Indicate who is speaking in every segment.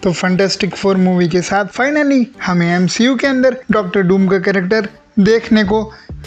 Speaker 1: तो fantastic four movie के साथ फाइनली हमें एमसीयू के अंदर डॉक्टर डूम का कैरेक्टर देखने को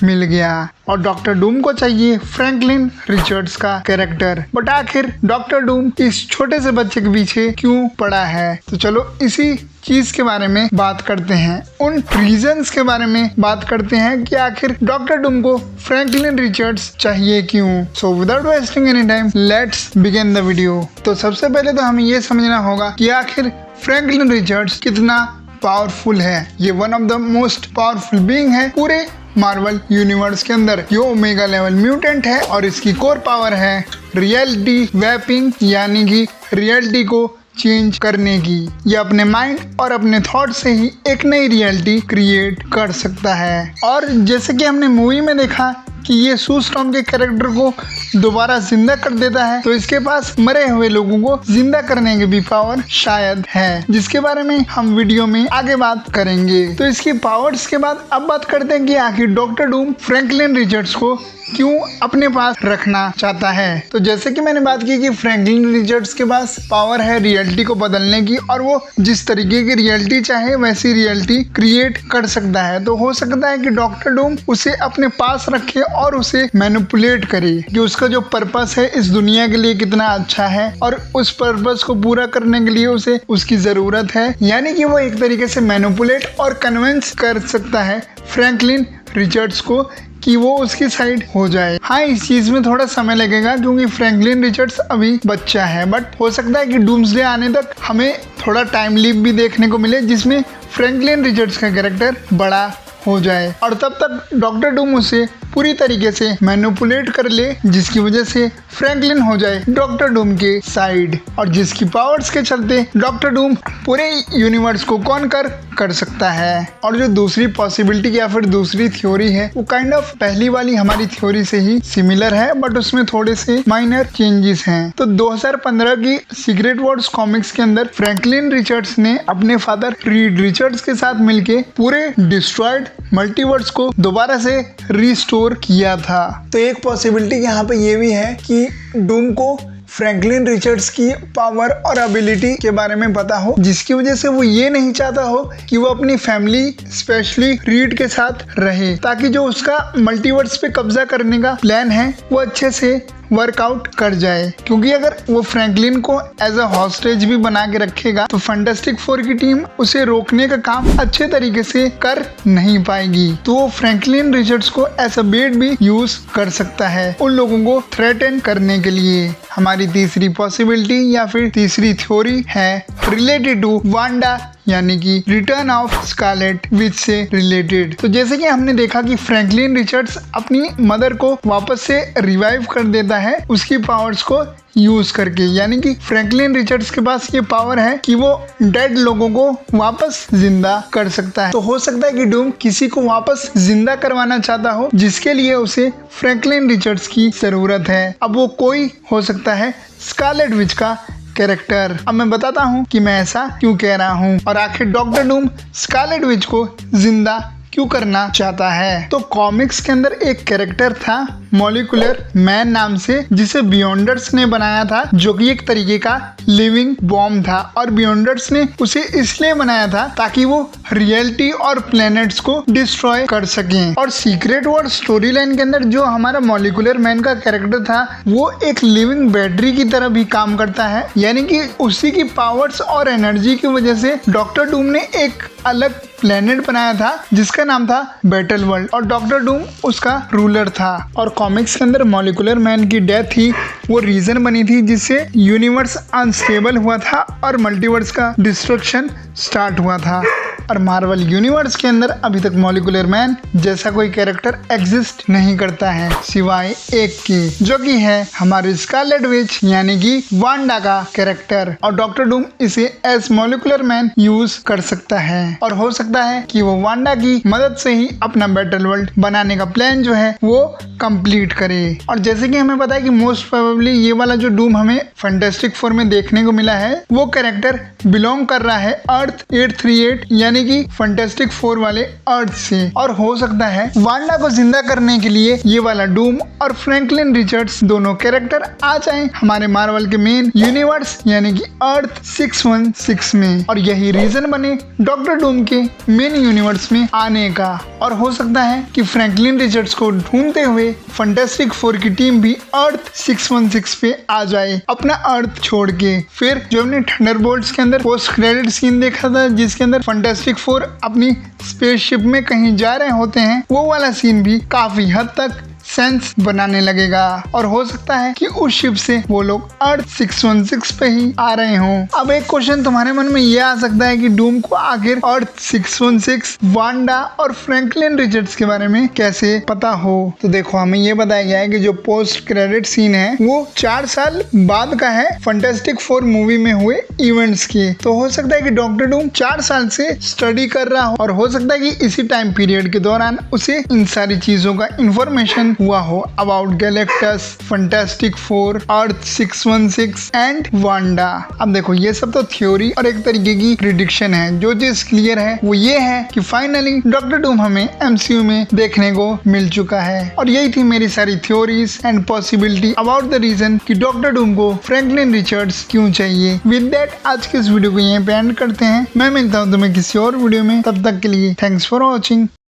Speaker 1: मिल गया और डॉक्टर डूम को चाहिए फ्रैंकलिन रिचर्ड्स का कैरेक्टर। बट आखिर डॉक्टर डूम इस छोटे से बच्चे के पीछे क्यों पड़ा है, तो चलो इसी चीज के बारे में बात करते हैं, उन रीजंस के बारे में बात करते हैं कि आखिर डॉक्टर डूम को फ्रैंकलिन रिचर्ड्स चाहिए क्यों। So without wasting any time let's begin the video. तो सबसे पहले तो हमें ये समझना होगा कि आखिर फ्रैंकलिन रिचर्ड्स कितना पावरफुल है। ये one of the most powerful being है पूरे मार्वल यूनिवर्स के अंदर। ये ओमेगा लेवल म्यूटेंट है और इसकी कोर पावर है रियलिटी वैपिंग, यानी कि रियलिटी को चेंज करने की। ये अपने माइंड और अपने थॉट से ही एक नई रियलिटी क्रिएट कर सकता है। और जैसे कि हमने मूवी में देखा कि ये सू स्टॉर्म के कैरेक्टर को दोबारा जिंदा कर देता है, तो इसके पास मरे हुए लोगों को जिंदा करने की भी पावर शायद है, जिसके बारे में हम वीडियो में आगे बात करेंगे। तो इसकी पावर्स के बाद अब बात करते हैं कि आखिर डॉक्टर डूम फ्रैंकलिन रिचर्ड्स को क्यों अपने पास रखना चाहता है। तो जैसे कि मैंने बात की कि फ्रैंकलिन रिचर्ड्स के पास पावर है रियलिटी को बदलने की, और वो जिस तरीके की रियलिटी चाहे वैसी रियलिटी क्रिएट कर सकता है। तो हो सकता है कि डॉक्टर डूम उसे अपने पास रखे और उसे मैनिपुलेट करे कि उसका जो पर्पस है इस दुनिया के लिए कितना अच्छा है और उस पर्पस को पूरा करने के लिए उसे उसकी जरूरत है। यानी कि वो एक तरीके से मैनिपुलेट और कन्विंस कर सकता है फ्रैंकलिन रिचर्ड्स को कि वो उसकी साइड हो जाए। हाँ, इस चीज में थोड़ा समय लगेगा क्योंकि फ्रैंकलिन रिचर्ड्स अभी बच्चा है, बट हो सकता है कि डूम्सडे आने तक हमें थोड़ा टाइम लीप भी देखने को मिले जिसमें फ्रैंकलिन रिचर्ड्स का कैरेक्टर बड़ा हो जाए और तब तक डॉक्टर डूम उसे पूरी तरीके से मैनिपुलेट कर ले, जिसकी वजह से फ्रैंकलिन हो जाए डॉक्टर डूम के साइड, और जिसकी पावर्स के चलते डॉक्टर डूम पूरे यूनिवर्स को कॉन्कर कर सकता है। और जो दूसरी पॉसिबिलिटी या फिर दूसरी थ्योरी है वो काइंड ऑफ पहली वाली हमारी थ्योरी से ही सिमिलर है, बट उसमें थोड़े से माइनर चेंजेस हैं। तो 2015 की सीक्रेट वॉर्स कॉमिक्स के अंदर फ्रैंकलिन रिचर्ड्स ने अपने फादर रीड रिचर्ड्स के साथ मिलके पूरे डिस्ट्रॉयड मल्टीवर्स को दोबारा से रिस्टोर किया था। तो एक पॉसिबिलिटी यहाँ पे ये भी है कि डूम को फ्रैंकलिन रिचर्ड्स की पावर और एबिलिटी के बारे में पता हो, जिसकी वजह से वो ये नहीं चाहता हो कि वो अपनी फैमिली स्पेशली रीड के साथ रहे, ताकि जो उसका मल्टीवर्स पे कब्जा करने का प्लान है वो अच्छे से वर्कआउट कर जाए। क्योंकि अगर वो फ्रैंकलिन को एज अ हॉस्टेज भी बना के रखेगा तो फैंटास्टिक फोर की टीम उसे रोकने का काम अच्छे तरीके से कर नहीं पाएगी। तो वो फ्रैंकलिन रिचर्ड्स को एज अ बेट भी यूज कर सकता है उन लोगों को थ्रेटन करने के लिए। हमारी तीसरी पॉसिबिलिटी या फिर तीसरी थ्योरी है रिलेटेड टू वांडा, यानी कि रिटर्न ऑफ स्कारलेट विच से रिलेटेड। तो जैसे कि हमने देखा कि फ्रैंकलिन रिचर्ड्स अपनी मदर को वापस से रिवाइव कर देता है उसकी पावर्स को यूज करके, यानी कि फ्रैंकलिन रिचर्ड्स के पास ये पावर है कि वो डेड लोगों को वापस जिंदा कर सकता है। तो हो सकता है कि डूम किसी को वापस जिंदा करवाना चाहता हो, जिसके लिए उसे फ्रैंकलिन रिचर्ड्स की जरूरत है। अब वो कोई हो सकता है स्कारलेट विच का कैरेक्टर। अब मैं बताता हूँ कि मैं ऐसा क्यों कह रहा हूँ और आखिर डॉक्टर डूम स्कारलेट विच को जिंदा क्यों करना चाहता है। तो कॉमिक्स के अंदर एक कैरेक्टर था मॉलिक्यूलर मैन नाम से, जिसे बियॉन्डर्स ने बनाया था, जो कि एक तरीके का लिविंग बॉम्ब था। और बियॉन्डर्स ने उसे इसलिए बनाया था ताकि वो रियलिटी और प्लैनेट्स को डिस्ट्रॉय कर सकें। और सीक्रेट वॉर स्टोरी लाइन के अंदर जो हमारा मॉलिक्यूलर मैन का कैरेक्टर था वो एक लिविंग बैटरी की तरह भी काम करता है, यानी कि उसी की पावर्स और एनर्जी की वजह से डॉक्टर डूम ने एक अलग प्लेनेट बनाया था जिसका नाम था बैटल वर्ल्ड, और डॉक्टर डूम उसका रूलर था। और कॉमिक्स के अंदर मॉलिक्यूलर मैन की डेथ ही वो रीजन बनी थी जिससे यूनिवर्स अनस्टेबल हुआ था और मल्टीवर्स का डिस्ट्रक्शन स्टार्ट हुआ था। और मार्वल यूनिवर्स के अंदर अभी तक मॉलिक्यूलर मैन जैसा कोई कैरेक्टर एग्जिस्ट नहीं करता है सिवाय एक की, जो कि है हमारी स्कारलेट विच, यानी कि वांडा का कैरेक्टर। और डॉक्टर डूम इसे एज मॉलिक्यूलर मैन यूज कर सकता है और हो सकता है कि वो वांडा की मदद से ही अपना बैटल वर्ल्ड बनाने का प्लान जो है वो कंप्लीट करे। और जैसे कि हमें पता है कि मोस्ट प्रोबेबली ये वाला जो डूम हमें फैंटास्टिक फोर में देखने को मिला है वो कैरेक्टर बिलोंग कर रहा है अर्थ 838, यानी यानी कि फैंटास्टिक फोर वाले अर्थ से। और हो सकता है वांडा को जिंदा करने के लिए ये वाला डूम और फ्रैंकलिन रिचर्ड्स दोनों कैरेक्टर आ जाएं हमारे मार्वल के मेन यूनिवर्स यानी कि अर्थ 616 में, और यही रीजन बने डॉक्टर डूम के मेन यूनिवर्स में आने का। और हो सकता है कि फ्रैंकलिन रिचर्ड्स को ढूंढते हुए फैंटास्टिक फोर की टीम भी अर्थ 616 पे आ जाए अपना अर्थ छोड़ के। फिर जो हमने थंडरबोल्ट्स के अंदर पोस्ट क्रेडिट सीन देखा था जिसके अंदर फैंटास्टिक फोर अपनी स्पेसशिप में कहीं जा रहे होते हैं, वो वाला सीन भी काफी हद तक सेंस बनाने लगेगा। और हो सकता है कि उस शिप से वो लोग अर्थ 616 पे ही आ रहे हों। अब एक क्वेश्चन तुम्हारे मन में ये आ सकता है कि डूम को आखिर अर्थ 616 वांडा और फ्रैंकलिन रिचर्ड्स के बारे में कैसे पता हो। तो देखो हमें ये बताया गया है कि जो पोस्ट क्रेडिट सीन है वो 4 साल बाद का है फैंटास्टिक फोर मूवी में हुए इवेंट्स के। तो हो सकता है कि डॉक्टर डूम 4 साल से स्टडी कर रहा हो और हो सकता है कि इसी टाइम पीरियड के दौरान उसे इन सारी चीजों का इंफॉर्मेशन हुआ हो about Galactus, fantastic four, earth 616 and Wanda. अब देखो ये सब तो थ्योरी और एक तरीके की प्रिडिक्शन है। जो चीज क्लियर है वो ये है कि फाइनली डॉक्टर डूम हमें एमसीयू में देखने को मिल चुका है। और यही थी मेरी सारी theories and possibility about the reason कि डॉक्टर डूम को फ्रैंकलिन रिचर्ड्स क्यों चाहिए। विद दैट आज के इस वीडियो को यहीं पे एंड करते हैं। मैं मिलता हूँ तुम्हें किसी और वीडियो में, तब तक के लिए थैंक्स फॉर वॉचिंग।